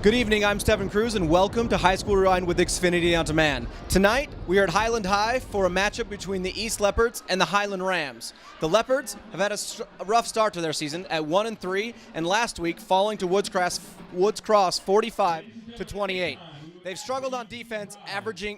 Good evening, I'm Stephen Cruz, and welcome to High School Rewind with Xfinity On Demand. Tonight, we are at Highland High for a matchup between the East Leopards and the Highland Rams. The Leopards have had a rough start to their season at 1-3, and last week falling to Woods Cross 45-28. They've struggled on defense,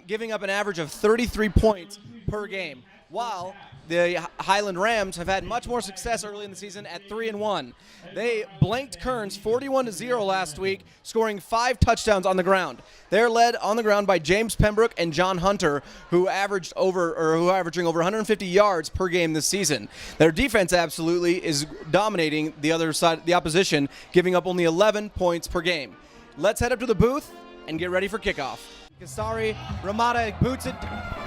giving up an average of 33 points per game, while the Highland Rams have had much more success early in the season at 3-1. They blanked Kearns 41-0 last week, scoring 5 touchdowns on the ground. They're led on the ground by James Pembroke and John Hunter, who averaging over 150 yards per game this season. Their defense absolutely is dominating the other side, the opposition, giving up only 11 points per game. Let's head up to the booth and get ready for kickoff. Kasari, Ramada boots it,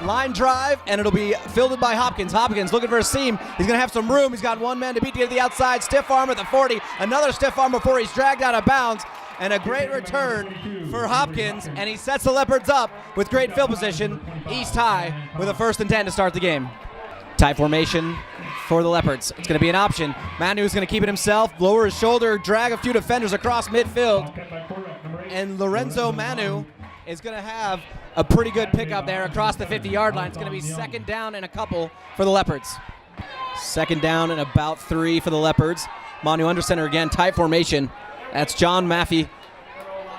line drive, and it'll be fielded by Hopkins. Hopkins looking for a seam. He's going to have some room. He's got one man to beat to get to the outside. Stiff arm at the 40. Another stiff arm before he's dragged out of bounds. And a great return for Hopkins, and he sets the Leopards up with great field position. East High with a 1st and 10 to start the game. Tie formation for the Leopards. It's going to be an option. Manu's going to keep it himself, lower his shoulder, drag a few defenders across midfield. And Lorenzo Manu is going to have a pretty good pickup there across the 50-yard line. It's going to be 2nd down and a couple for the Leopards. 2nd down and about 3 for the Leopards. Manu under center again, tight formation. That's John Maffey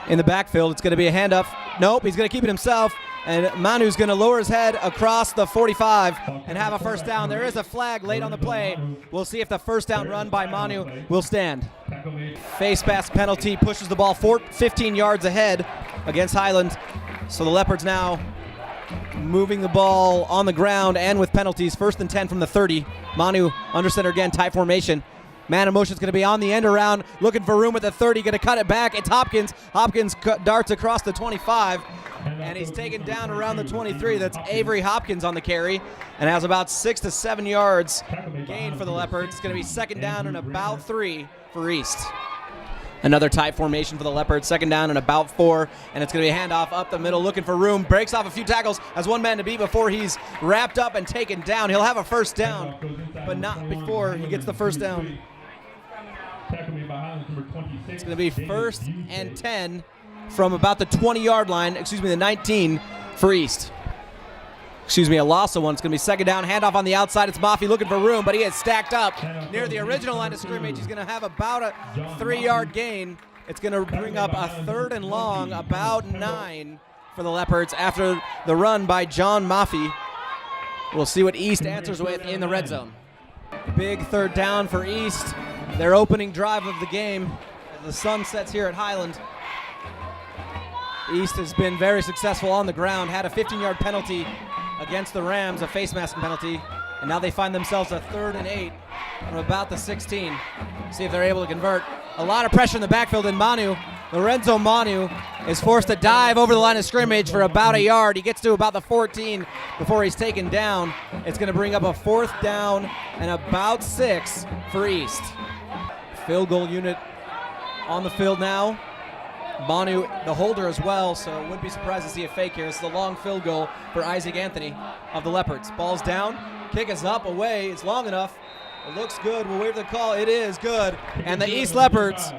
in the backfield. It's going to be a handoff. Nope, he's going to keep it himself. And Manu's going to lower his head across the 45 and have a 1st down. There is a flag late on the play. We'll see if the 1st down run by Manu will stand. Face mask penalty pushes the ball 15 yards ahead against Highland. So the Leopards now moving the ball on the ground and with penalties. 1st and 10 from the 30. Manu under center again, tight formation. Man in motion is going to be on the end around, looking for room at the 30, going to cut it back. It's Hopkins. Hopkins darts across the 25, and he's taken down around the 23. That's Avery Hopkins on the carry, and has about 6 to 7 yards gain for the Leopards. It's going to be 2nd down and about 3 for East. Another tight formation for the Leopards, 2nd down and about 4, and it's going to be a handoff up the middle, looking for room, breaks off a few tackles, has one man to beat before he's wrapped up and taken down. He'll have a 1st down, but not before he gets the 1st down. It's going to be 1st and 10 from about the 20-yard line, the 19 for East. A loss of one. It's going to be 2nd down, handoff on the outside. It's Maffey looking for room, but he is stacked up near the original line of scrimmage. He's going to have about a 3-yard gain. It's going to bring up a 3rd and long, about 9 for the Leopards after the run by John Maffey. We'll see what East answers with in the red zone. Big 3rd down for East. Their opening drive of the game. The sun sets here at Highland. East has been very successful on the ground, had a 15-yard penalty against the Rams, a face masking penalty, and now they find themselves a 3rd and 8 from about the 16. See if they're able to convert. A lot of pressure in the backfield, and Lorenzo Manu is forced to dive over the line of scrimmage for about a yard. He gets to about the 14 before he's taken down. It's going to bring up a 4th down and about 6 for East. Field goal unit on the field now. Manu, the holder as well, so wouldn't be surprised to see a fake here. It's the long field goal for Isaac Anthony of the Leopards. Ball's down, kick is up, away, it's long enough. It looks good, we'll wait for the call, it is good. And the East Leopards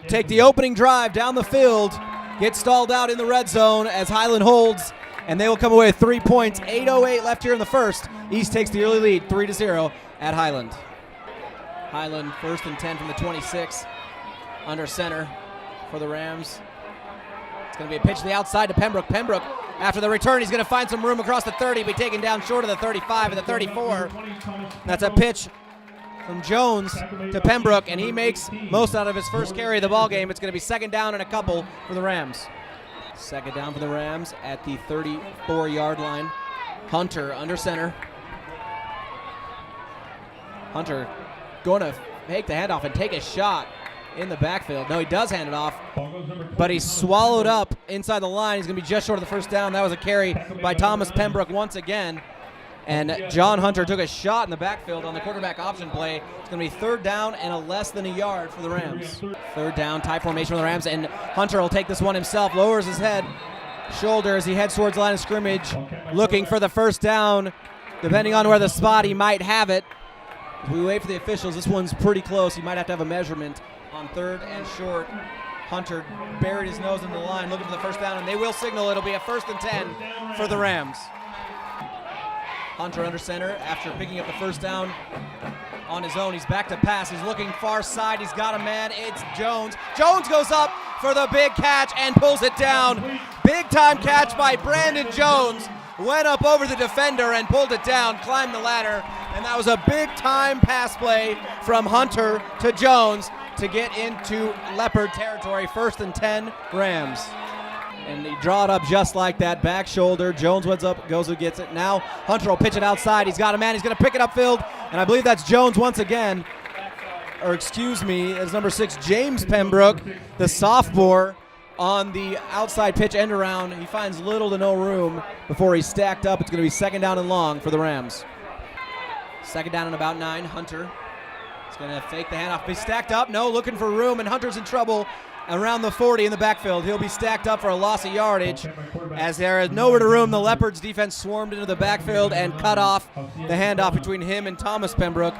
take the opening drive down the field, get stalled out in the red zone as Highland holds, and they will come away with 3 points. 8:08 left here in the first. East takes the early lead, 3-0 at Highland. Highland 1st and 10 from the 26, under center for the Rams. It's going to be a pitch to the outside to Pembroke. Pembroke, after the return, he's going to find some room across the 30, be taken down short of the 35 and the 34. That's a pitch from Jones to Pembroke, and he makes most out of his first carry of the ball game. It's going to be 2nd down and a couple for the Rams. 2nd down for the Rams at the 34-yard line. Hunter under center. Hunter going to make the handoff and take a shot in the backfield. No, he does hand it off, but he's swallowed up inside the line. He's going to be just short of the 1st down. That was a carry by Thomas Pembroke once again. And John Hunter took a shot in the backfield on the quarterback option play. It's going to be 3rd down and a less than a yard for the Rams. 3rd down, tie formation for the Rams, and Hunter will take this one himself, lowers his head, shoulder as he heads towards the line of scrimmage, looking for the 1st down. Depending on where the spot, he might have it. As we wait for the officials, this one's pretty close. He might have to have a measurement on 3rd and short Hunter buried his nose in the line looking for the first down, and they will signal it'll be a 1st and 10 for the Rams. Hunter under center after picking up the first down on his own. He's back to pass. He's looking far side. He's got a man. It's Jones. Jones goes up for the big catch and pulls it down. Big time catch by Brandon Jones. Went up over the defender and pulled it down, climbed the ladder, and that was a big time pass play from Hunter to Jones to get into Leopard territory. 1st and 10 Rams. And they draw it up just like that, back shoulder. Jones wins up, goes who gets it. Now Hunter will pitch it outside. He's got a man. He's going to pick it upfield, and I believe that's Jones once again. Or excuse me, it's number 6, James Pembroke, the sophomore, on the outside pitch end around. He finds little to no room before he's stacked up. It's going to be 2nd down and long for the Rams. 2nd down and about 9. Hunter is going to fake the handoff. He's stacked up. No, looking for room, and Hunter's in trouble around the 40 in the backfield. He'll be stacked up for a loss of yardage. As there is nowhere to room, the Leopards defense swarmed into the backfield and cut off the handoff between him and Thomas Pembroke.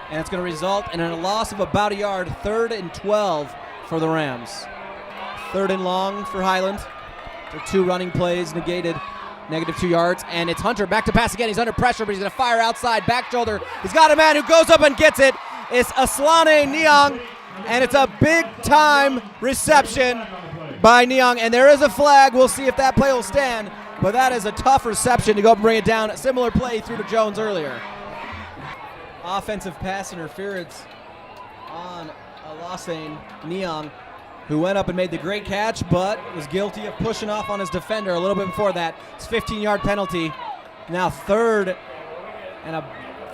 And it's going to result in a loss of about a yard. 3rd and 12 for the Rams. 3rd and long for Highland. The 2 running plays negated. -2 yards. And it's Hunter back to pass again. He's under pressure, but he's going to fire outside, back shoulder. He's got a man who goes up and gets it. It's Aslane Niang. And it's a big-time reception by Niang. And there is a flag. We'll see if that play will stand. But that is a tough reception to go up and bring it down. A similar play through to Jones earlier. Offensive pass interference on Aslane Niang, who went up and made the great catch, but was guilty of pushing off on his defender a little bit before that. It's 15-yard penalty. Now 3rd and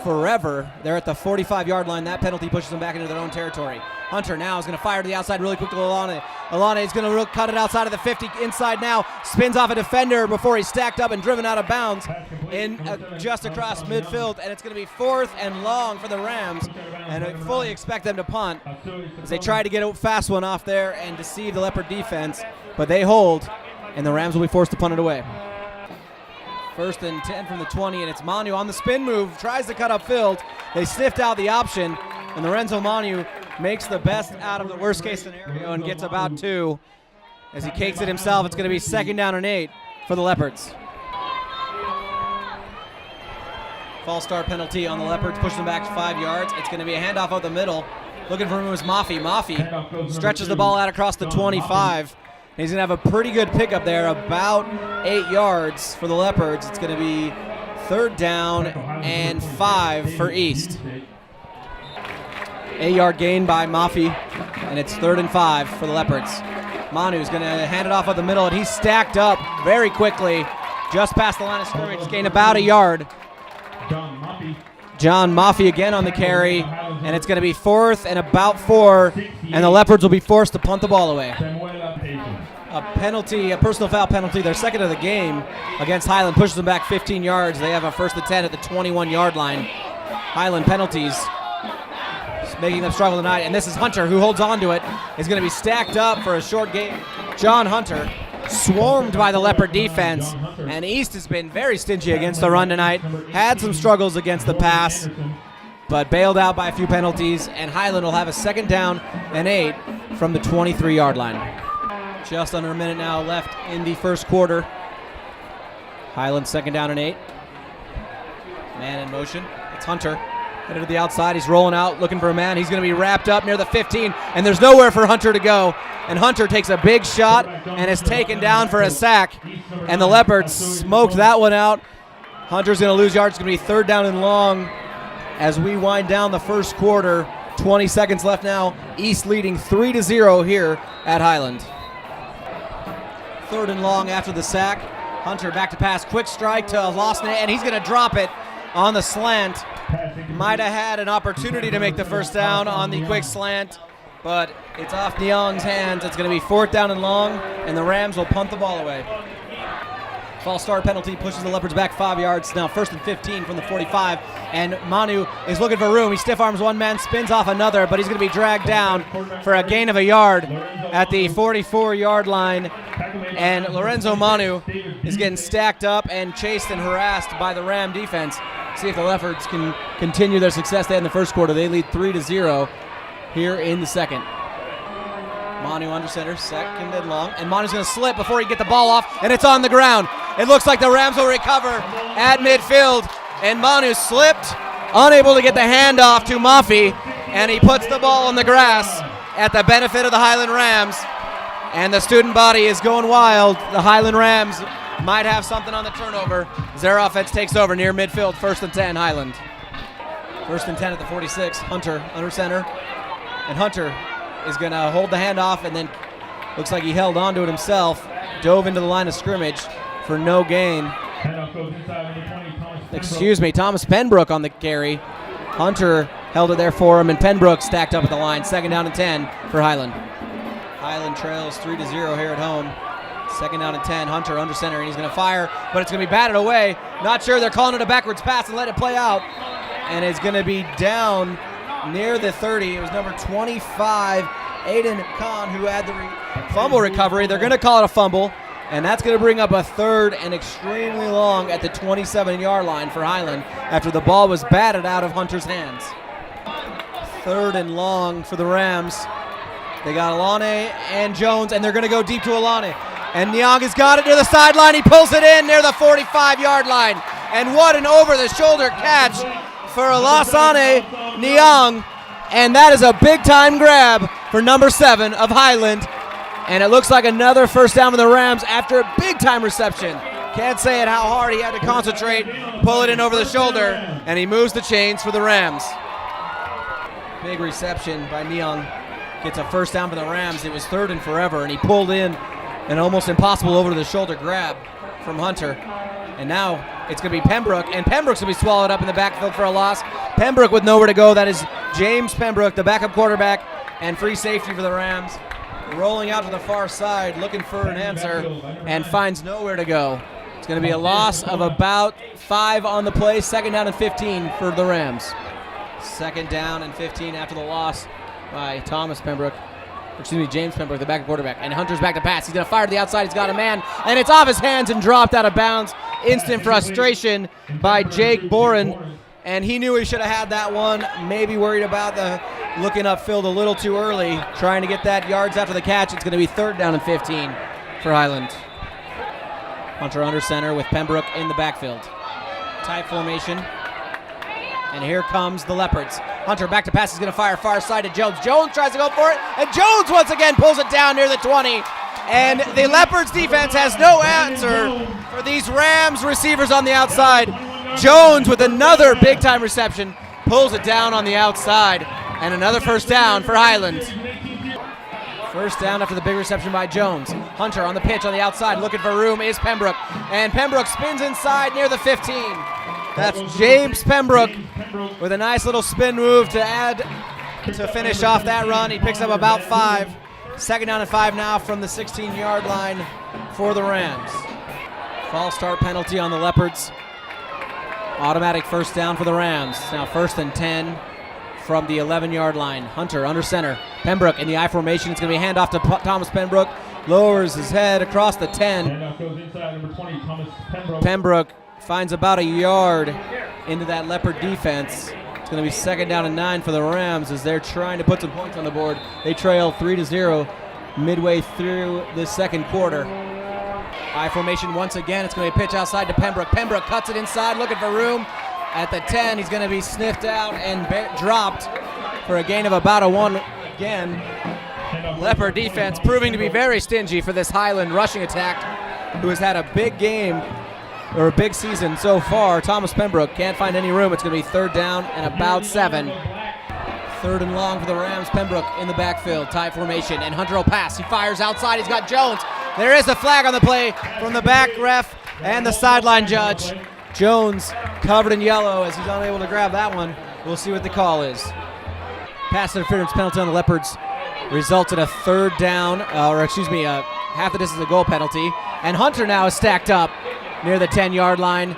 forever. They're at the 45-yard line. That penalty pushes them back into their own territory. Hunter now is going to fire to the outside really quick to Alane. Alane is going to cut it outside of the 50, inside now. Spins off a defender before he's stacked up and driven out of bounds in just across midfield. And it's going to be 4th and long for the Rams. And I fully expect them to punt as they try to get a fast one off there and deceive the Leopard defense. But they hold, and the Rams will be forced to punt it away. 1st and 10 from the 20, and it's Manu on the spin move, tries to cut upfield. They sniffed out the option, and Lorenzo Manu makes the best out of the worst case scenario and gets about 2 as he cakes it himself. It's going to be 2nd down and 8 for the Leopards. False start penalty on the Leopards, pushes them back to 5 yards. It's going to be a handoff out the middle. Looking for him was Mafi. Mafi stretches the ball out across the 25. He's going to have a pretty good pickup there, about 8 yards for the Leopards. It's going to be 3rd down and 5 for East. 8-yard gain by Mafi, and it's 3rd and 5 for the Leopards. Manu's going to hand it off at the middle, and he's stacked up very quickly, just past the line of scrimmage, gained about a yard. John Mafi again on the carry, and it's going to be 4th and about 4, and the Leopards will be forced to punt the ball away. A penalty, a personal foul penalty, their 2nd of the game against Highland, pushes them back 15 yards. They have a 1st and 10 at the 21-yard line. Highland penalties making them struggle tonight, and this is Hunter who holds on to it. Is going to be stacked up for a short game. John Hunter swarmed by the Leopard defense, and East has been very stingy against the run tonight. Had some struggles against the pass, but bailed out by a few penalties, and Highland will have a 2nd down and 8 from the 23-yard line. Just under a minute now left in the 1st quarter. Highland 2nd down and 8. Man in motion. It's Hunter. Headed to the outside. He's rolling out, looking for a man. He's going to be wrapped up near the 15, and there's nowhere for Hunter to go. And Hunter takes a big shot and is taken down for a sack. And the Leopards smoked that one out. Hunter's going to lose yards. It's going to be 3rd down and long as we wind down the 1st quarter. 20 seconds left now. East leading 3-0 here at Highland. 3rd and long after the sack. Hunter back to pass. Quick strike to Losney, and he's going to drop it on the slant. Might have had an opportunity to make the 1st down on the quick slant, but it's off Niang's hands. It's going to be 4th down and long, and the Rams will punt the ball away. False start penalty pushes the Leopards back 5 yards. Now 1st and 15 from the 45, and Manu is looking for room. He stiff arms one man, spins off another, but he's going to be dragged down for a gain of a yard at the 44-yard line. And Lorenzo Manu is getting stacked up and chased and harassed by the Ram defense. See if the Leopards can continue their success they had in the 1st quarter. They lead 3-0 here in the 2nd. Manu under center, second and long. And Manu's going to slip before he get the ball off, and it's on the ground. It looks like the Rams will recover at midfield. And Manu slipped, unable to get the handoff to Mafi, and he puts the ball on the grass at the benefit of the Highland Rams. And the student body is going wild. The Highland Rams might have something on the turnover. Their offense takes over near midfield, 1st and 10, Highland. 1st and 10 at the 46, Hunter under center. And Hunter is going to hold the handoff, and then looks like he held onto it himself, dove into the line of scrimmage for no gain. Thomas Penbrook on the carry. Hunter held it there for him, and Penbrook stacked up at the line. 2nd down and 10 for Highland. Highland trails 3-0 here at home. 2nd down and 10, Hunter under center, and he's going to fire, but it's going to be batted away. Not sure, they're calling it a backwards pass and let it play out. And it's going to be down near the 30. It was number 25, Aiden Khan, who had the fumble recovery. They're going to call it a fumble, and that's going to bring up a 3rd and extremely long at the 27-yard line for Highland after the ball was batted out of Hunter's hands. 3rd and long for the Rams. They got Alane and Jones, and they're going to go deep to Alane. And Nyang has got it near the sideline. He pulls it in near the 45-yard line. And what an over-the-shoulder catch for Alasane Nyang. And that is a big-time grab for number 7 of Highland. And it looks like another 1st down for the Rams after a big-time reception. Can't say it how hard he had to concentrate, pull it in over the shoulder, and he moves the chains for the Rams. Big reception by Nyang. Gets a 1st down for the Rams. It was 3rd and forever, and he pulled in an almost impossible over-the-shoulder grab from Hunter. And now it's going to be Pembroke, and Pembroke's going to be swallowed up in the backfield for a loss. Pembroke with nowhere to go. That is James Pembroke, the backup quarterback and free safety for the Rams, rolling out to the far side, looking for an answer, and finds nowhere to go. It's going to be a loss of about 5 on the play. 2nd down and 15 for the Rams. 2nd down and 15 after the loss by James Pembroke, the backup quarterback. And Hunter's back to pass. He's going to fire to the outside. He's got a man, and it's off his hands and dropped out of bounds. Instant frustration by Jake Boren, and he knew he should have had that one. Maybe worried about the looking upfield a little too early, trying to get that yards after the catch. It's going to be 3rd down and 15 for Highland. Hunter under center with Pembroke in the backfield. Tight formation. And here comes the Leopards. Hunter back to pass. He's going to fire far side to Jones. Jones tries to go for it, and Jones once again pulls it down near the 20. And the Leopards defense has no answer for these Rams receivers on the outside. Jones with another big-time reception pulls it down on the outside, and another 1st down for Highland. 1st down after the big reception by Jones. Hunter on the pitch on the outside, looking for room is Pembroke, and Pembroke spins inside near the 15. That's James Pembroke with a nice little spin move to add to finish off that run. He picks up about 5. 2nd down and 5 now from the 16-yard line for the Rams. False start penalty on the Leopards. Automatic 1st down for the Rams. Now 1st and 10 from the 11-yard line. Hunter under center. Pembroke in the I formation. It's going to be a handoff to Thomas Pembroke. Lowers his head across the 10. Pembroke finds about a yard into that Leopard defense. It's going to be 2nd down and 9 for the Rams as they're trying to put some points on the board. They trail 3-0 midway through the 2nd quarter. I formation once again. It's going to be a pitch outside to Pembroke. Pembroke cuts it inside, looking for room at the 10. He's going to be sniffed out and dropped for a gain of about a 1 again. Leopard defense proving to be very stingy for this Highland rushing attack, who has had a big game or a big season so far. Thomas Pembroke can't find any room. It's going to be 3rd down and about 7. 3rd and long for the Rams. Pembroke in the backfield, tight formation, and Hunter will pass. He fires outside. He's got Jones. There is a flag on the play from the back ref and the sideline judge. Jones covered in yellow as he's unable to grab that one. We'll see what the call is. Pass interference penalty on the Leopards results in a 3rd down, half the distance, a goal penalty. And Hunter now is stacked up near the 10-yard line,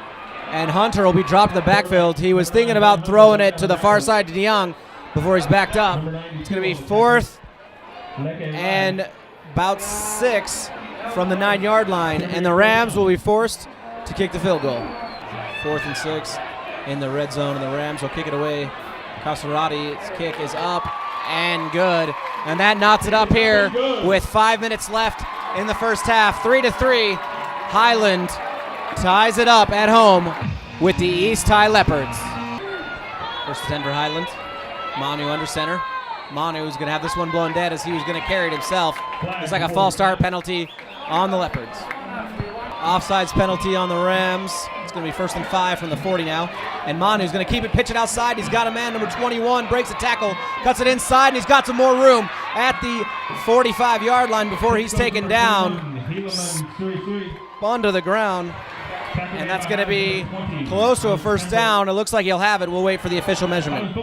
and Hunter will be dropped in the backfield. He was thinking about throwing it to the far side to DeYoung before he's backed up. It's going to be 4th and about 6 from the 9-yard line, and the Rams will be forced to kick the field goal. 4th and 6 in the red zone, and the Rams will kick it away. Casarati's kick is up and good. And that knots it up here with 5 minutes left in the first half. 3-3. Highland ties it up at home with the East Leopards. First and 10 for Highland. Manu under center. Manu's going to have this one blown dead as he was going to carry it himself. It's like a false start penalty on the Leopards. Offsides penalty on the Rams. It's going to be first and 5 from the 40 now. And Manu's going to keep it, pitch it outside. He's got a man, number 21, breaks a tackle, cuts it inside, and he's got some more room at the 45-yard line before he's taken down. Spun to the ground. And that's going to be close to a first down. It looks like he'll have it. We'll wait for the official measurement.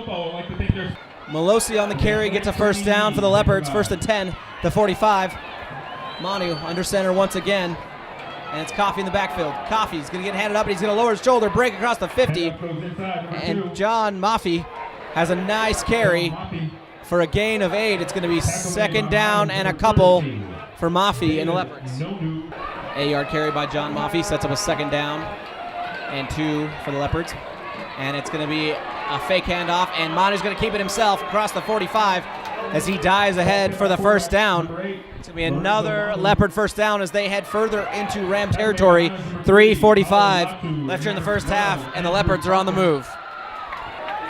Malosi on the carry gets a first down for the Leopards. First and 10, the 45. Manu under center once again. And it's Coffey in the backfield. Coffey's going to get handed up, and he's going to lower his shoulder, break across the 50. And John Maffey has a nice carry for a gain of 8. It's going to be second down and a couple for Maffey and the Leopards. 8-yard carry by John Maffey sets up a second down and 2 for the Leopards. And it's going to be a fake handoff, and Manu's going to keep it himself across the 45 as he dives ahead for the first down. It's going to be another Leopard first down as they head further into Ram territory. 3:45 left here in the first half, and the Leopards are on the move.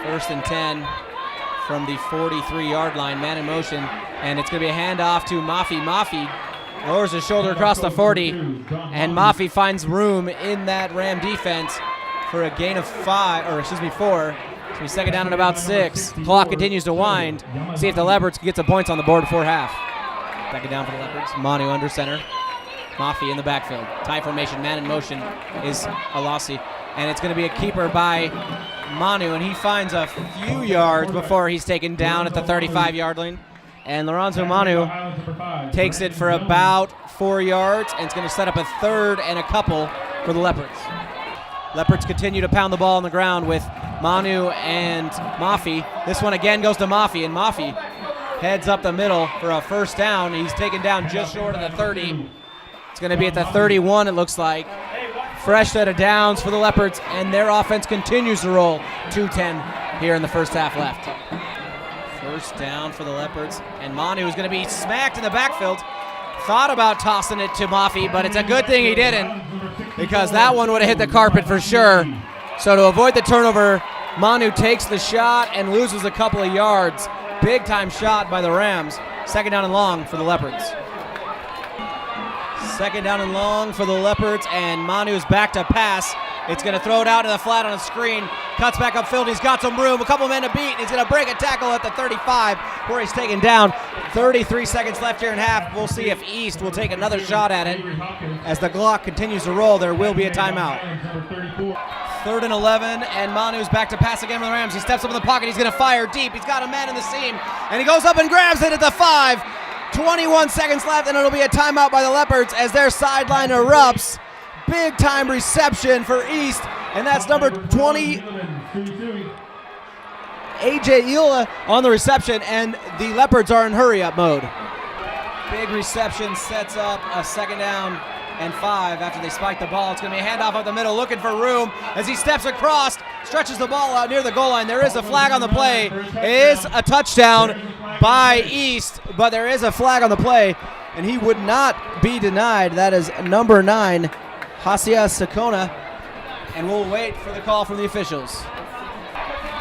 First and 10 from the 43-yard line, man in motion, and it's going to be a handoff to Maffey. Maffey lowers his shoulder across the 40, and Maffey finds room in that Ram defense for a gain of 4. It's going to be second down and about 6. Clock continues to wind. See if the Leopards can get some points on the board before half. Second down for the Leopards. Manu under center. Maffey in the backfield. Tie formation, man in motion is Alasi. And it's going to be a keeper by Manu, and he finds a few yards before he's taken down at the 35-yard line. And Lorenzo Manu takes it for about 4 yards, and it's going to set up a third and a couple for the Leopards. Leopards continue to pound the ball on the ground with Manu and Maffey. This one again goes to Maffey, and Maffey heads up the middle for a first down. He's taken down just short of the 30. It's going to be at the 31, it looks like. Fresh set of downs for the Leopards, and their offense continues to roll. 2:10 here in the first half left. First down for the Leopards, and Manu is going to be smacked in the backfield. Thought about tossing it to Maffey, but it's a good thing he didn't, because that one would have hit the carpet for sure. So to avoid the turnover, Manu takes the shot and loses a couple of yards. Big time shot by the Rams. Second down and long for the Leopards. Second down and long for the Leopards, and Manu's back to pass. It's going to throw it out to the flat on a screen. Cuts back upfield. He's got some room. A couple men to beat. He's going to break a tackle at the 35 where he's taken down. 33 seconds left here in half. We'll see if East will take another shot at it. As the clock continues to roll, there will be a timeout. Third and 11, and Manu's back to pass again for the Rams. He steps up in the pocket. He's going to fire deep. He's got a man in the seam, and he goes up and grabs it at the 5. 21 seconds left, and it'll be a timeout by the Leopards as their sideline erupts. Big time reception for East, and that's number 20, AJ Eula on the reception, and the Leopards are in hurry-up mode. Big reception sets up a second down and 5 after they spike the ball. It's going to be a handoff up the middle, looking for room as he steps across, stretches the ball out near the goal line. There is a flag on the play. It is a touchdown by East, but there is a flag on the play, and he would not be denied. That is number 9, Hasia Sakona, and we'll wait for the call from the officials.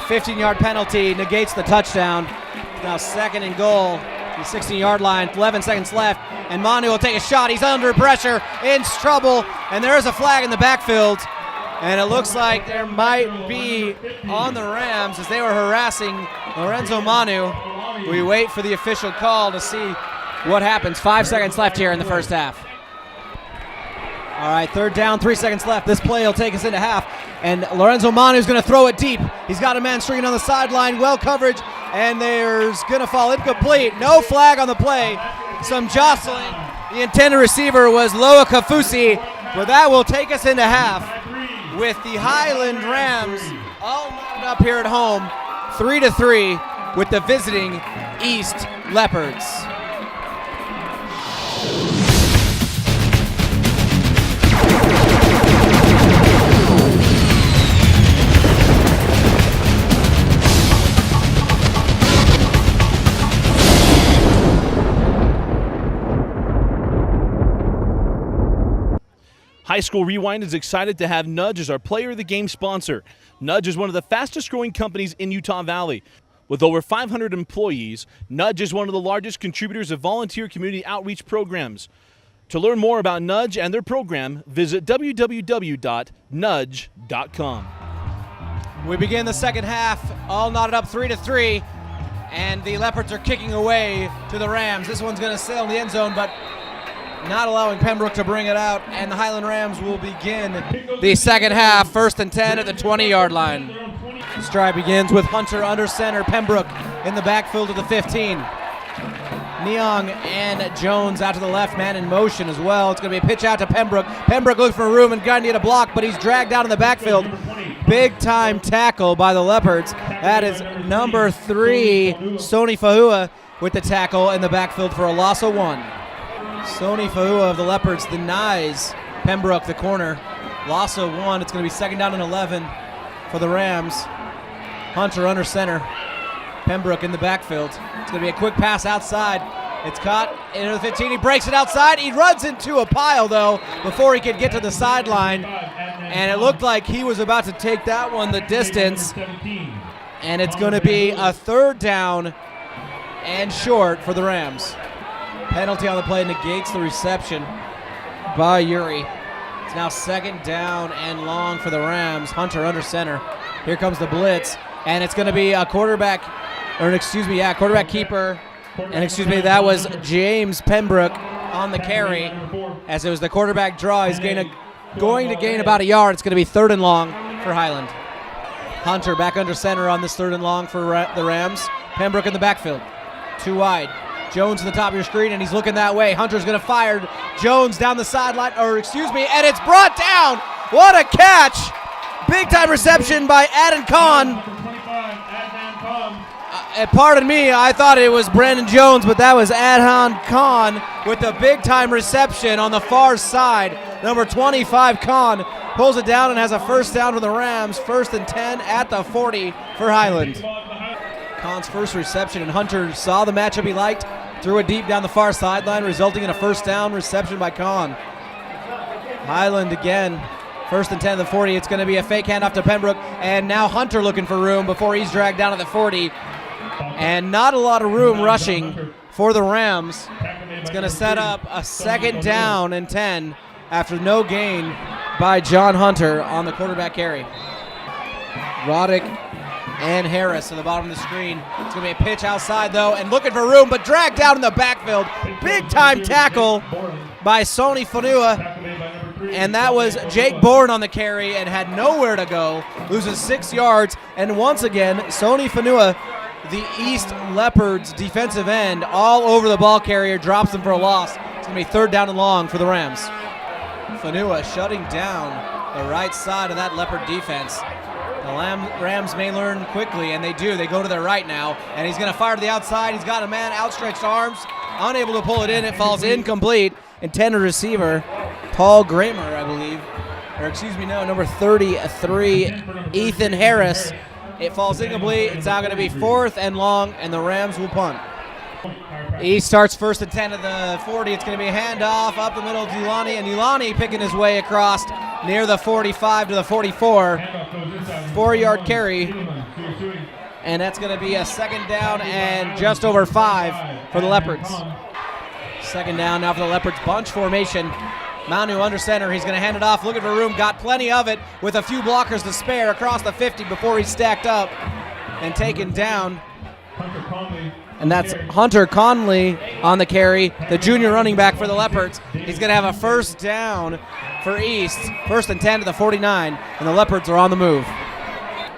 15-yard penalty negates the touchdown. Now second and goal, the 16-yard line, 11 seconds left, and Manu will take a shot. He's under pressure, in trouble, and there is a flag in the backfield, and it looks like there might be on the Rams as they were harassing Lorenzo Manu. We wait for the official call to see what happens. 5 seconds left here in the first half. All right, third down, 3 seconds left. This play will take us into half, and Lorenzo Manu is going to throw it deep. He's got a man stringing on the sideline, well coverage, and there's going to fall incomplete. No flag on the play. Some jostling. The intended receiver was Loa Kafusi, but that will take us into half with the Highland Rams all knotted up here at home, 3-3 with the visiting East Leopards. High School Rewind is excited to have Nudge as our Player of the Game sponsor. Nudge is one of the fastest growing companies in Utah Valley. With over 500 employees, Nudge is one of the largest contributors of volunteer community outreach programs. To learn more about Nudge and their program, visit www.nudge.com. We begin the second half, all knotted up 3-3, and the Leopards are kicking away to the Rams. This one's going to sail in the end zone, but not allowing Pembroke to bring it out, and the Highland Rams will begin the second half, 1st and 10 at the 20-yard line. The stride begins with Hunter under center, Pembroke in the backfield of the 15. Neong and Jones out to the left, man in motion as well. It's going to be a pitch out to Pembroke. Pembroke looking for room and going to need a block, but he's dragged down in the backfield. Big time tackle by the Leopards. That is number 3, Sony Fahua, with the tackle in the backfield for a loss of 1. Sony Fahua of the Leopards denies Pembroke the corner. Loss of 1. It's going to be 2nd down and 11 for the Rams. Hunter under center. Pembroke in the backfield. It's going to be a quick pass outside. It's caught into the 15. He breaks it outside. He runs into a pile, though, before he could get to the sideline. And it looked like he was about to take that one the distance. And it's going to be a 3rd down and short for the Rams. Penalty on the play negates the reception by Yuri. It's now 2nd down and long for the Rams. Hunter under center. Here comes the blitz. And it's going to be a quarterback keeper. And that was James Pembroke on the carry. As it was the quarterback draw, he's going to gain about a yard. It's going to be 3rd and long for Highland. Hunter back under center on this 3rd and long for the Rams. Pembroke in the backfield. 2 wide. Jones to the top of your screen, and he's looking that way. Hunter's going to fire. Jones down the sideline, and it's brought down. What a catch! Big time reception by Adnan Khan. Pardon me, I thought it was Brandon Jones, but that was Adnan Khan with the big time reception on the far side. Number 25, Khan, pulls it down and has a 1st down for the Rams. 1st and 10 at the 40 for Highland. Khan's first reception, and Hunter saw the matchup he liked, threw it deep down the far sideline, resulting in a 1st down reception by Khan. Highland again, 1st and 10 at the 40. It's going to be a fake handoff to Pembroke, and now Hunter looking for room before he's dragged down at the 40. And not a lot of room rushing for the Rams. It's going to set up a 2nd down and 10 after no gain by John Hunter on the quarterback carry. Roddick and Harris to the bottom of the screen. It's going to be a pitch outside, though, and looking for room, but dragged down in the backfield. Big time tackle by Sony Fanua. And that was Jake Bourne on the carry and had nowhere to go. Loses 6 yards. And once again, Sony Fanua, the East Leopards defensive end, all over the ball carrier, drops them for a loss. It's going to be 3rd down and long for the Rams. Fanua shutting down the right side of that Leopard defense. The Rams may learn quickly, and they do. They go to their right now, and he's going to fire to the outside. He's got a man, outstretched arms, unable to pull it in. It falls incomplete. Intended receiver, Paul Gramer, I believe. Number 33, Ethan Harris. It falls incomplete. It's now going to be 4th and long, and the Rams will punt. East starts 1st and 10 at the 40. It's going to be a handoff up the middle to Ulani, and Ulani picking his way across near the 45 to the 44. 4-yard carry, and that's going to be a 2nd down and just over 5 for the Leopards. 2nd down now for the Leopards. Bunch formation. Manu under center. He's going to hand it off, looking for room. Got plenty of it with a few blockers to spare across the 50 before he's stacked up and taken down. And that's Hunter Conley on the carry, the junior running back for the Leopards. He's going to have a 1st down for East. 1st and 10 to the 49, and the Leopards are on the move.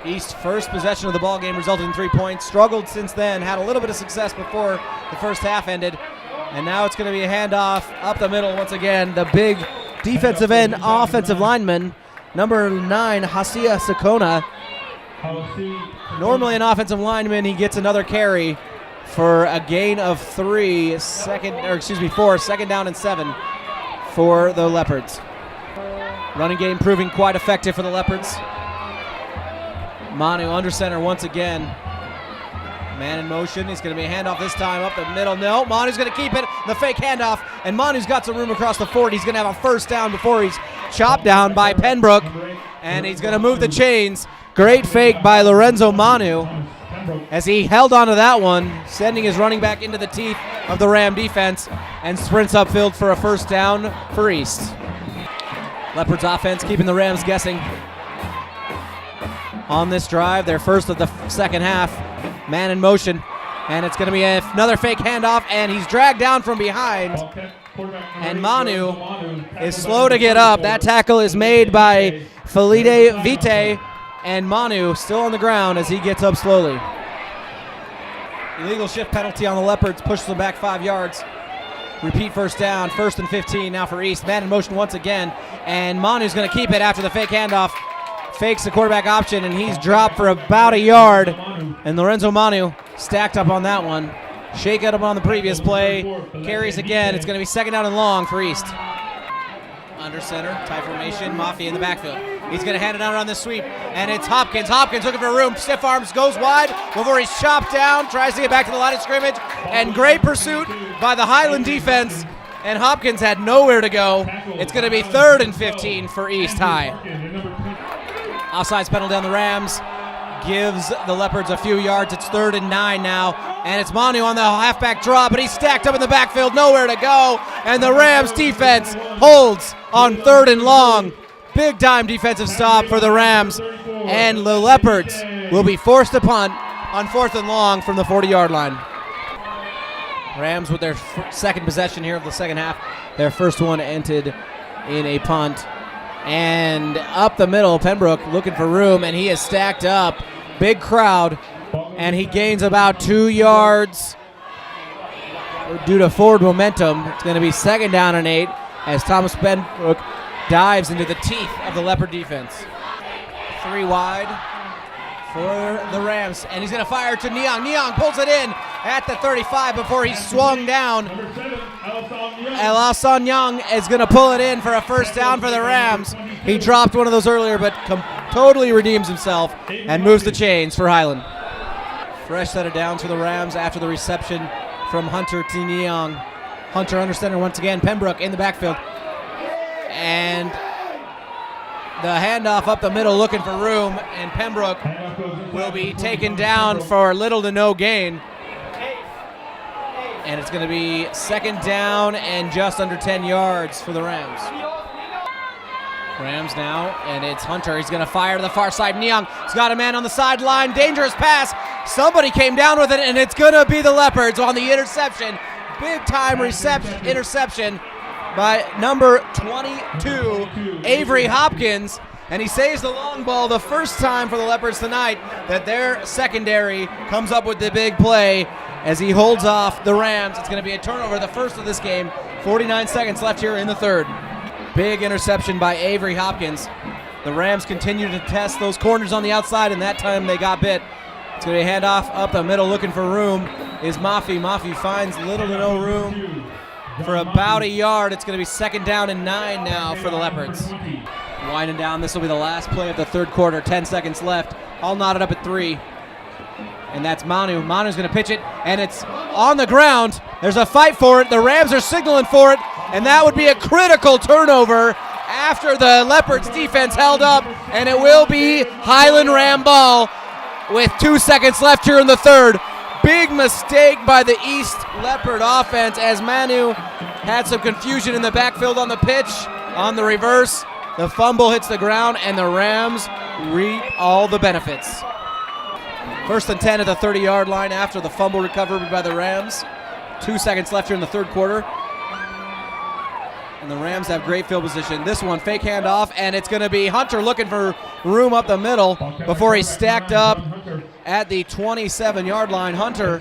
East first possession of the ball game resulted in 3 points. Struggled since then, had a little bit of success before the first half ended. And now it's going to be a handoff up the middle once again. The big defensive end offensive lineman, number 9, Hasia Sakona. Normally an offensive lineman, he gets another carry for a gain of 4, 2nd down and 7 for the Leopards. Running game proving quite effective for the Leopards. Manu under center once again. Man in motion. He's going to be a handoff this time up the middle. No, Manu's going to keep it. The fake handoff, and Manu's got some room across the 40. He's going to have a 1st down before he's chop down by Pembroke, and he's going to move the chains. Great fake by Lorenzo Manu as he held onto that one, sending his running back into the teeth of the Ram defense, and sprints upfield for a first down for East. Leopards offense keeping the Rams guessing on this drive, their first of the second half. Man in motion, and it's going to be another fake handoff, and he's dragged down from behind, and Manu is slow to get up. That tackle is made by Felide Vite, and Manu still on the ground as he gets up slowly. Illegal shift penalty on the Leopards, pushes them back 5 yards. Repeat first down, 1st and 15 now for East. Man in motion once again, and Manu's going to keep it after the fake handoff. Fakes the quarterback option, and he's dropped for about a yard. And Lorenzo Manu stacked up on that one. Shake it up on the previous play. Carries again. It's going to be 2nd down and long for East. Under center, tight formation, Mafia in the backfield. He's going to hand it out on this sweep, and it's Hopkins. Hopkins looking for room. Stiff arms, goes wide before he's chopped down. Tries to get back to the line of scrimmage, and great pursuit by the Highland defense. And Hopkins had nowhere to go. It's going to be 3rd and 15 for East High. Offsides penalty on the Rams gives the Leopards a few yards. It's 3rd and 9 now, and it's Manu on the halfback draw, but he's stacked up in the backfield, nowhere to go, and the Rams defense holds on 3rd and long. Big time defensive stop for the Rams, and the Leopards will be forced to punt on 4th and long from the 40-yard line. Rams with their second possession here of the second half. Their first one ended in a punt. And up the middle, Pembroke looking for room, and he is stacked up. Big crowd, and he gains about 2 yards due to forward momentum. It's going to be 2nd down and 8 as Thomas Pembroke dives into the teeth of the Leopard defense. 3 wide for the Rams, and he's going to fire to Niang. Niang pulls it in at the 35 before he's swung down. Alasan Young is going to pull it in for a first down for the Rams. He dropped one of those earlier, but totally redeems himself and moves the chains for Highland. Fresh set of downs for the Rams after the reception from Hunter to Niang. Hunter under center once again. Pembroke in the backfield. And the handoff up the middle looking for room, and Pembroke will be taken down for little to no gain. And it's going to be 2nd down and just under 10 yards for the Rams. Rams now, and it's Hunter. He's going to fire to the far side. Niang has got a man on the sideline. Dangerous pass. Somebody came down with it, and it's going to be the Leopards on the interception. Big time interception by number 22, Avery Hopkins. And he saves the long ball, the first time for the Leopards tonight that their secondary comes up with the big play as he holds off the Rams. It's going to be a turnover, the first of this game. 49 seconds left here in the 3rd. Big interception by Avery Hopkins. The Rams continue to test those corners on the outside, and that time they got bit. It's going to be a handoff up the middle looking for room is Mafi. Mafi finds little to no room for about a yard. It's going to be 2nd down and 9 now for the Leopards. Winding down, this will be the last play of the 3rd quarter. 10 seconds left. All knotted up at 3. And that's Manu. Manu's going to pitch it, and it's on the ground. There's a fight for it. The Rams are signaling for it, and that would be a critical turnover after the Leopards defense held up, and it will be Highland Ram ball with 2 seconds left here in the 3rd. Big mistake by the East Leopard offense as Manu had some confusion in the backfield on the pitch. On the reverse, the fumble hits the ground, and the Rams reap all the benefits. 1st and 10 at the 30-yard line after the fumble recovery by the Rams. 2 seconds left here in the 3rd quarter. And the Rams have great field position. This one, fake handoff, and it's going to be Hunter looking for room up the middle before he's stacked up at the 27-yard line. Hunter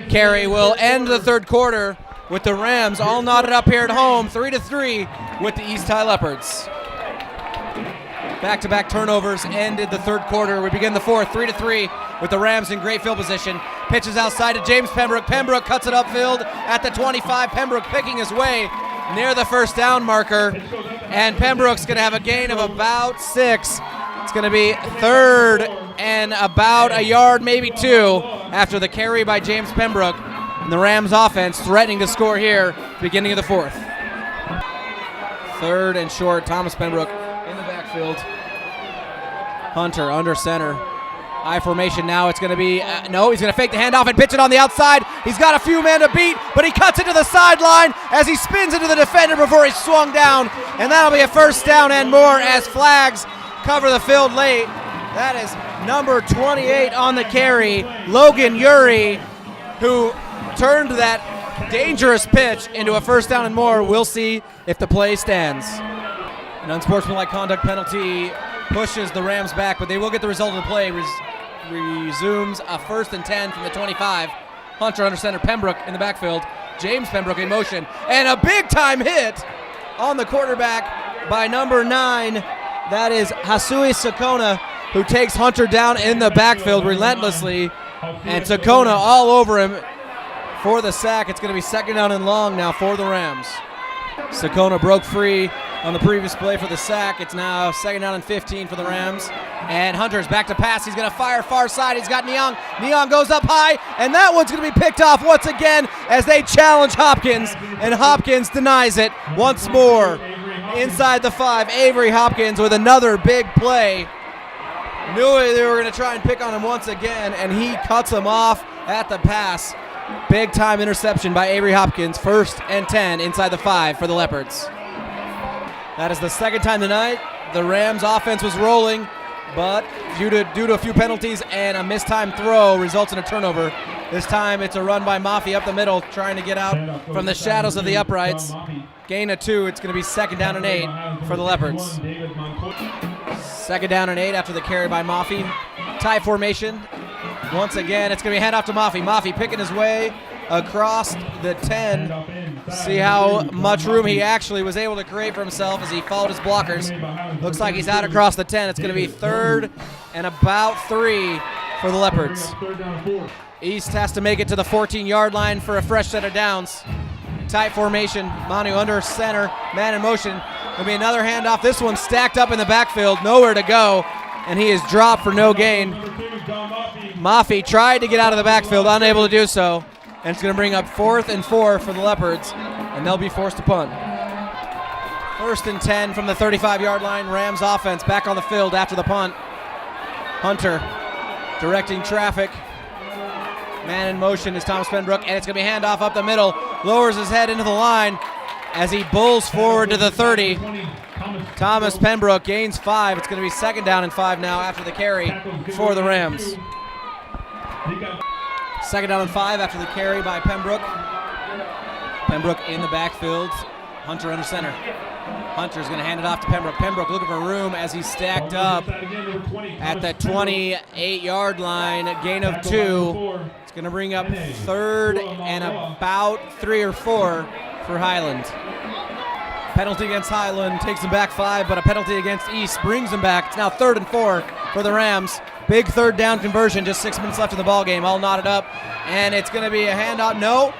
carry will end the 3rd quarter with the Rams all knotted up here at home, 3-3 with the East High Leopards. Back-to-back turnovers ended the 3rd quarter. We begin the 4th, 3-3 with the Rams in great field position. Pitches outside to James Pembroke. Pembroke cuts it upfield at the 25. Pembroke picking his way near the first down marker. And Pembroke's going to have a gain of about 6. It's going to be 3rd and about a yard, maybe 2, after the carry by James Pembroke. And the Rams offense threatening to score here, beginning of the 4th. Third and short. Thomas Pembroke in the backfield. Hunter under center. I formation now. It's going to be, no, he's going to fake the handoff and pitch it on the outside. He's got a few men to beat, but he cuts it to the sideline as he spins into the defender before he's swung down. And that'll be a first down and more as flags cover the field late. That is number 28 on the carry, Logan Uri, who turned that dangerous pitch into a first down and more. We'll see if the play stands. An unsportsmanlike conduct penalty pushes the Rams back, but they will get the result of the play. Resumes a 1st and 10 from the 25. Hunter under center, Pembroke in the backfield. James Pembroke in motion, and a big-time hit on the quarterback by number 9. That is Hasui Sakona, who takes Hunter down in the backfield relentlessly, and Sakona all over him for the sack. It's going to be 2nd down and long now for the Rams. Sakona broke free on the previous play for the sack. It's now 2nd down and 15 for the Rams. And Hunter's back to pass. He's going to fire far side. He's got Neong. Neong goes up high, and that one's going to be picked off once again as they challenge Hopkins, and Hopkins denies it once more. Inside the 5, Avery Hopkins with another big play. Knew they were going to try and pick on him once again, and he cuts him off at the pass. Big time interception by Avery Hopkins. 1st and 10 inside the 5 for the Leopards. That is the 2nd time tonight the Rams offense was rolling, but due to a few penalties and a mistimed throw results in a turnover. This time it's a run by Mafi up the middle, trying to get out from the shadows of the uprights. Gain of 2. It's going to be 2nd down and 8 for the Leopards. 2nd down and 8 after the carry by Mafi. Tie formation. Once again, it's going to be a handoff to Mafi. Mafi picking his way across the 10. See how much room he actually was able to create for himself as he followed his blockers. Looks like he's out across the 10. It's going to be 3rd and about 3 for the Leopards. East has to make it to the 14-yard line for a fresh set of downs. Tight formation. Manu under center. Man in motion. There'll be another handoff. This one stacked up in the backfield. Nowhere to go. And he is dropped for no gain. Mafi tried to get out of the backfield, unable to do so. And it's going to bring up 4th and 4 for the Leopards, and they'll be forced to punt. 1st and 10 from the 35-yard line. Rams offense back on the field after the punt. Hunter directing traffic. Man in motion is Thomas Pembroke, and it's going to be handoff up the middle. Lowers his head into the line as he bulls forward to the 30. Thomas Pembroke gains 5. It's going to be 2nd down and 5 now after the carry for the Rams. 2nd down and 5 after the carry by Pembroke. Pembroke in the backfield. Hunter under center. Hunter's going to hand it off to Pembroke. Pembroke looking for room as he's stacked up at the 28-yard line. Gain of 2. It's going to bring up 3rd and about 3 or 4 for Highland. Penalty against Highland takes them back 5, but a penalty against East brings them back. It's now 3rd and 4 for the Rams. Big 3rd down conversion, just 6 minutes left in the ball game, all knotted up. And it's going to be a handout. No.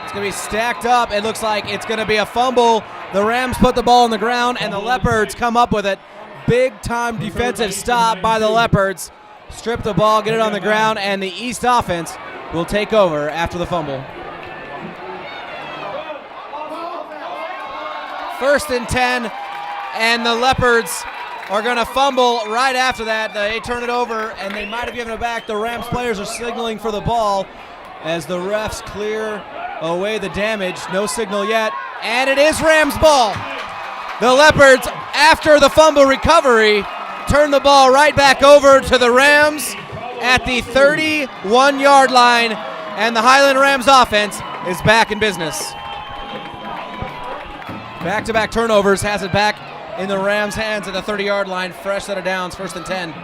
It's going to be stacked up. It looks like it's going to be a fumble. The Rams put the ball on the ground, and the Leopards come up with it. Big time defensive stop by the Leopards. Strip the ball, get it on the ground, and the East offense will take over after the fumble. 1st and 10, and the Leopards are going to fumble right after that. They turn it over, and they might have given it back. The Rams players are signaling for the ball as the refs clear away the damage. No signal yet, and it is Rams ball. The Leopards, after the fumble recovery, turn the ball right back over to the Rams at the 31-yard line, and the Highland Rams offense is back in business. Back-to-back turnovers has it back in the Rams' hands at the 30-yard line. Fresh set of downs, 1st and 10.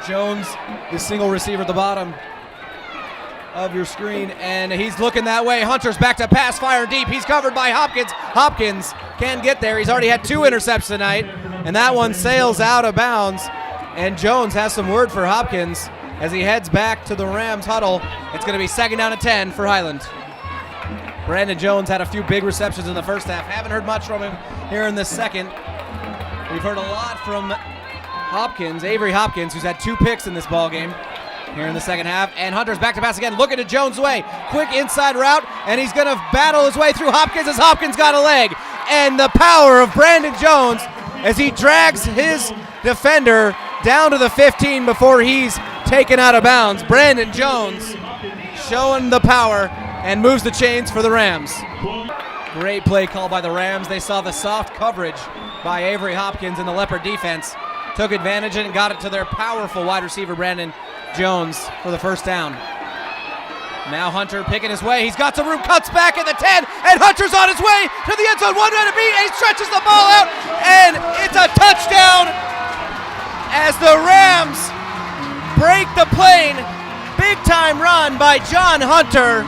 Jones, the single receiver at the bottom of your screen, and he's looking that way. Hunter's back to pass, fire deep. He's covered by Hopkins. Hopkins can't get there. He's already had 2 interceptions tonight, and that one sails out of bounds. And Jones has some word for Hopkins as he heads back to the Rams huddle. It's going to be 2nd down and 10 for Highland. Brandon Jones had a few big receptions in the first half. Haven't heard much from him here in the second. We've heard a lot from Hopkins, Avery Hopkins, who's had 2 picks in this ball game here in the second half. And Hunter's back to pass again, looking at Jones' way. Quick inside route, and he's going to battle his way through Hopkins as Hopkins got a leg. and the power of Brandon Jones as he drags his defender down to the 15 before he's taken out of bounds. Brandon Jones showing the power and moves the chains for the Rams. Great play call by the Rams. They saw the soft coverage by Avery Hopkins in the Leopard defense, took advantage and got it to their powerful wide receiver Brandon Jones for the first down. Now Hunter picking his way. He's got some room, cuts back at the 10, and Hunter's on his way to the end zone. 1 minute beat, and he stretches the ball out, and it's a touchdown as the Rams break the plane. Big time run by John Hunter.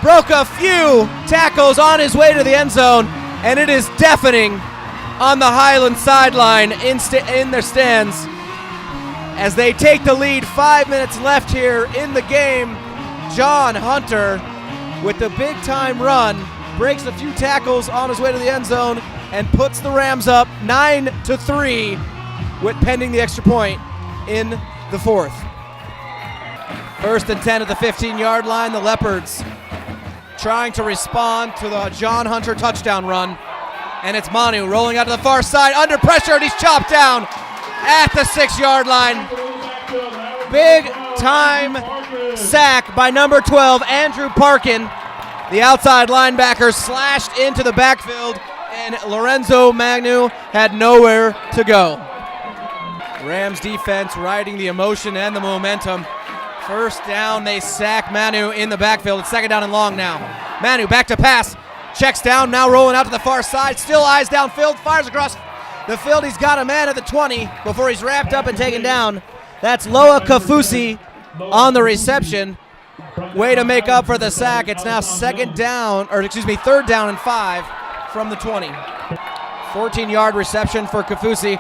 Broke a few tackles on his way to the end zone, and it is deafening on the Highland sideline in their stands as they take the lead. 5 minutes left here in the game. John Hunter with the big time run breaks a few tackles on his way to the end zone and puts the Rams up 9-3 with pending the extra point in the fourth. 1st and 10 at the 15-yard line. The Leopards trying to respond to the John Hunter touchdown run. And it's Manu rolling out to the far side under pressure, and he's chopped down at the 6-yard line. Big time sack by number 12, Andrew Parkin. The outside linebacker slashed into the backfield, and Lorenzo Magnu had nowhere to go. Rams defense riding the emotion and the momentum. First down, they sack Manu in the backfield. It's 2nd down and long now. Manu back to pass. Checks down, now rolling out to the far side. Still eyes downfield, fires across the field. He's got a man at the 20 before he's wrapped up and taken down. That's Loa Kafusi on the reception. Way to make up for the sack. It's now 3rd down and 5 from the 20. 14-yard reception for Kafusi,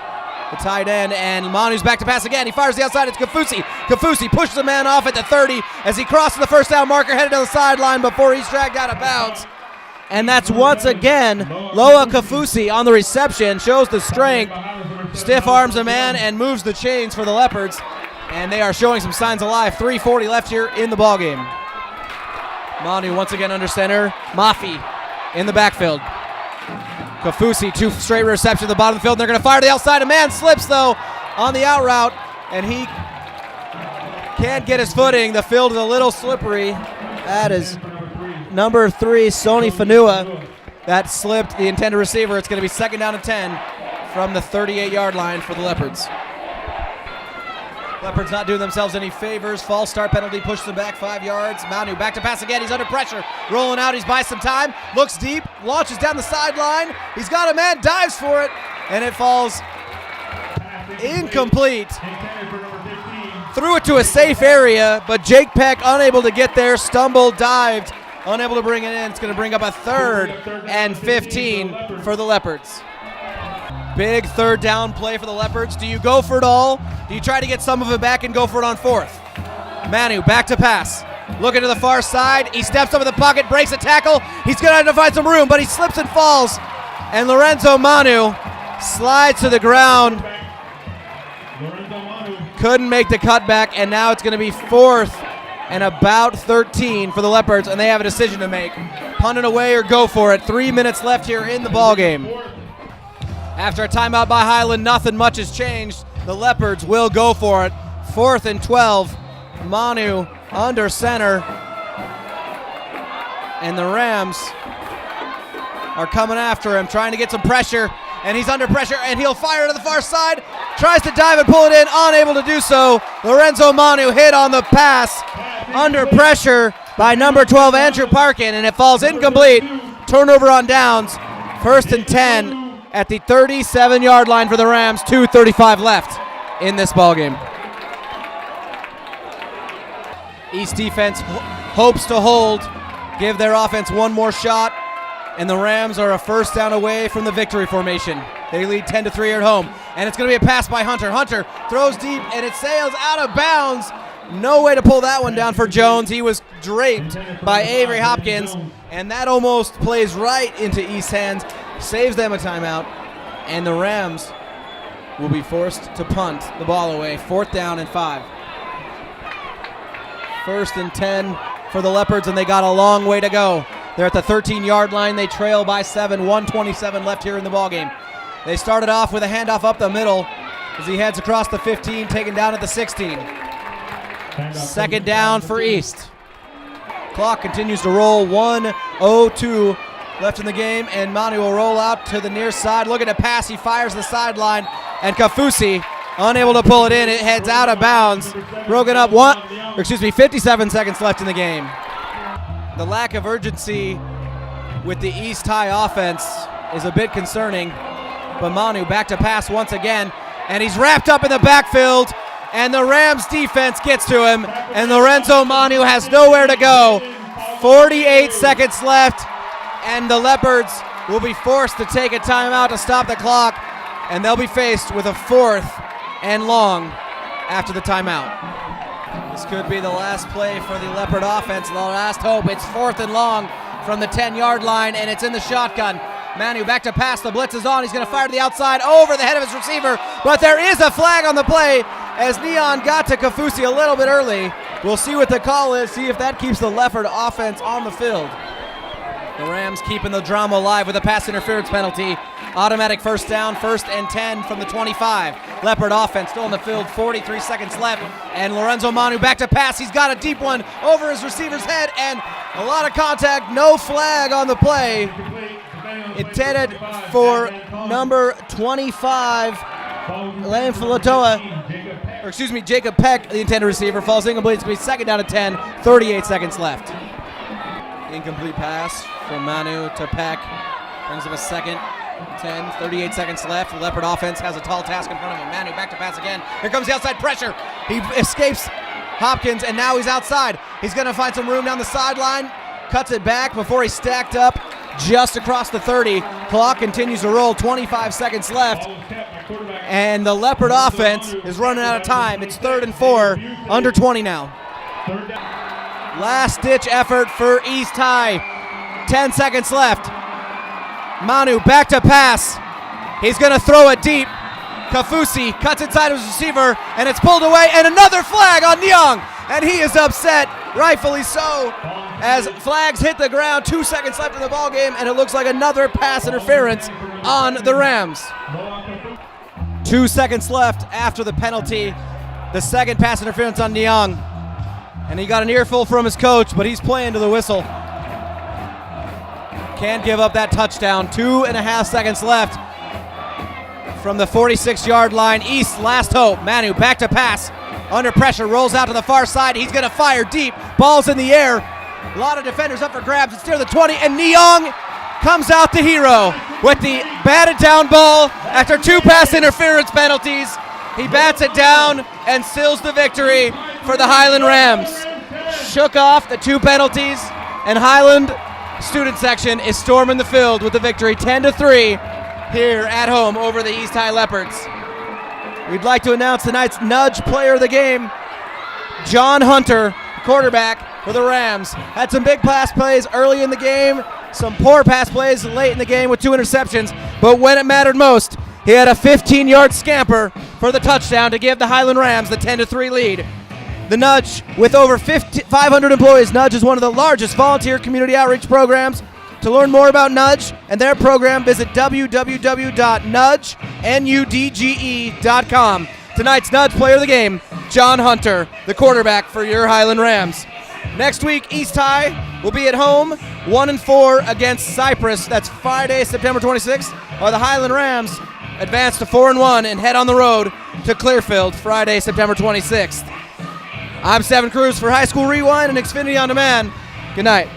the tight end, and Manu's back to pass again. He fires the outside. It's Kafusi. Kafusi pushes the man off at the 30 as he crosses the first down marker, headed to the sideline before he's dragged out of bounds. And that's once again Loa Kafusi on the reception, shows the strength, stiff arms a man, and moves the chains for the Leopards. And they are showing some signs of life. 3:40 left here in the ballgame. Manu once again under center. Mafi in the backfield. Kafusi, 2 straight receptions at the bottom of the field. They're going to fire to the outside. A man slips, though, on the out route, and he can't get his footing. The field is a little slippery. That is number 3, Sony Fanua. That slipped the intended receiver. It's going to be 2nd down and 10 from the 38-yard line for the Leopards. Leopards not doing themselves any favors. False start penalty pushes them back 5 yards. Manu back to pass again. He's under pressure. Rolling out. He's by some time. Looks deep. Launches down the sideline. He's got a man. Dives for it. And it falls incomplete. Threw it to a safe area, but Jake Peck unable to get there. Stumbled, dived. Unable to bring it in. It's going to bring up a 3rd and 15 for the Leopards. Big 3rd down play for the Leopards. Do you go for it all? Do you try to get some of it back and go for it on 4th? Manu back to pass. Looking to the far side. He steps up in the pocket, breaks a tackle. He's going to have to find some room, but he slips and falls. And Lorenzo Manu slides to the ground. Couldn't make the cutback, and now it's going to be 4th and about 13 for the Leopards, and they have a decision to make. Punt it away or go for it. 3 minutes left here in the ballgame. After a timeout by Highland, nothing much has changed. The Leopards will go for it. 4th and 12. Manu under center. And the Rams are coming after him, trying to get some pressure. And he's under pressure, and he'll fire to the far side. Tries to dive and pull it in, unable to do so. Lorenzo Manu hit on the pass. Under pressure by number 12, Andrew Parkin, and it falls incomplete. Turnover on downs. 1st and 10 at the 37-yard line for the Rams. 2:35 left in this ballgame. East defense hopes to hold, give their offense one more shot, and the Rams are a 1st down away from the victory formation. They lead 10-3 at home, and it's going to be a pass by Hunter. Hunter throws deep, and it sails out of bounds. No way to pull that one down for Jones. He was draped by Avery Hopkins, and that almost plays right into East's hands, saves them a timeout, and the Rams will be forced to punt the ball away. 4th down and 5. 1st and 10 for the Leopards, and they got a long way to go. They're at the 13-yard line. They trail by 7, 1:27 left here in the ballgame. They started off with a handoff up the middle as he heads across the 15, taken down at the 16. Second down for East. Clock continues to roll, 1:02 left in the game, and Manu will roll out to the near side, looking to pass. He fires the sideline, and Kafusi, unable to pull it in, it heads out of bounds. Broken up 57 seconds left in the game. The lack of urgency with the East High offense is a bit concerning, but Manu back to pass once again, and he's wrapped up in the backfield, and the Rams defense gets to him, and Lorenzo Manu has nowhere to go. 48 seconds left, and the Leopards will be forced to take a timeout to stop the clock, and they'll be faced with a 4th and long after the timeout. This could be the last play for the Leopard offense, the last hope. It's 4th and long from the 10-yard line, and it's in the shotgun. Manu back to pass, the blitz is on. He's going to fire to the outside over the head of his receiver, but there is a flag on the play as Neon got to Kafusi a little bit early. We'll see what the call is, see if that keeps the Leopard offense on the field. The Rams keeping the drama alive with a pass interference penalty. Automatic first down, 1st and 10 from the 25. Leopard offense still in the field, 43 seconds left. And Lorenzo Manu back to pass. He's got a deep one over his receiver's head, and a lot of contact, no flag on the play. Intended for number 25, Lane Filatoa, or excuse me, Jacob Peck, the intended receiver, falls incomplete. It's going to be 2nd down and 10, 38 seconds left. Incomplete pass from Manu to Peck. Brings him a 2nd, 10, 38 seconds left. The Leopard offense has a tall task in front of him. Manu back to pass again. Here comes the outside pressure. He escapes Hopkins, and now he's outside. He's going to find some room down the sideline. Cuts it back before he's stacked up just across the 30. Clock continues to roll, 25 seconds left. And the Leopard offense is running out of time. It's 3rd and 4, under 20 now. Last-ditch effort for East High. 10 seconds left. Manu back to pass. He's going to throw it deep. Kafusi cuts inside his receiver, and it's pulled away, and another flag on Nyong. And he is upset, rightfully so, as flags hit the ground. 2 seconds left in the ballgame, and it looks like another pass interference on the Rams. 2 seconds left after the penalty. The second pass interference on Nyong. And he got an earful from his coach, but he's playing to the whistle. Can't give up that touchdown. 2.5 seconds left from the 46-yard line. East, last hope. Manu back to pass. Under pressure, rolls out to the far side. He's going to fire deep. Ball's in the air. A lot of defenders up for grabs. It's near the 20, and Nyong comes out the hero with the batted down ball after 2 pass interference penalties. He bats it down and seals the victory for the Highland Rams. Shook off the 2 penalties, and Highland student section is storming the field with the victory 10-3 here at home over the East High Leopards. We'd like to announce tonight's Nudge Player of the Game, John Hunter, quarterback for the Rams. Had some big pass plays early in the game, some poor pass plays late in the game with 2 interceptions, but when it mattered most, he had a 15-yard scamper for the touchdown to give the Highland Rams the 10-3 lead. The Nudge, with over 500 employees, Nudge is one of the largest volunteer community outreach programs. To learn more about Nudge and their program, visit www.nudge.com. Tonight's Nudge Player of the Game, John Hunter, the quarterback for your Highland Rams. Next week, East High will be at home, 1-4 against Cyprus. That's Friday, September 26th. While the Highland Rams advance to 4-1 and head on the road to Clearfield Friday, September 26th. I'm Seven Cruz for High School Rewind and Xfinity On Demand. Good night.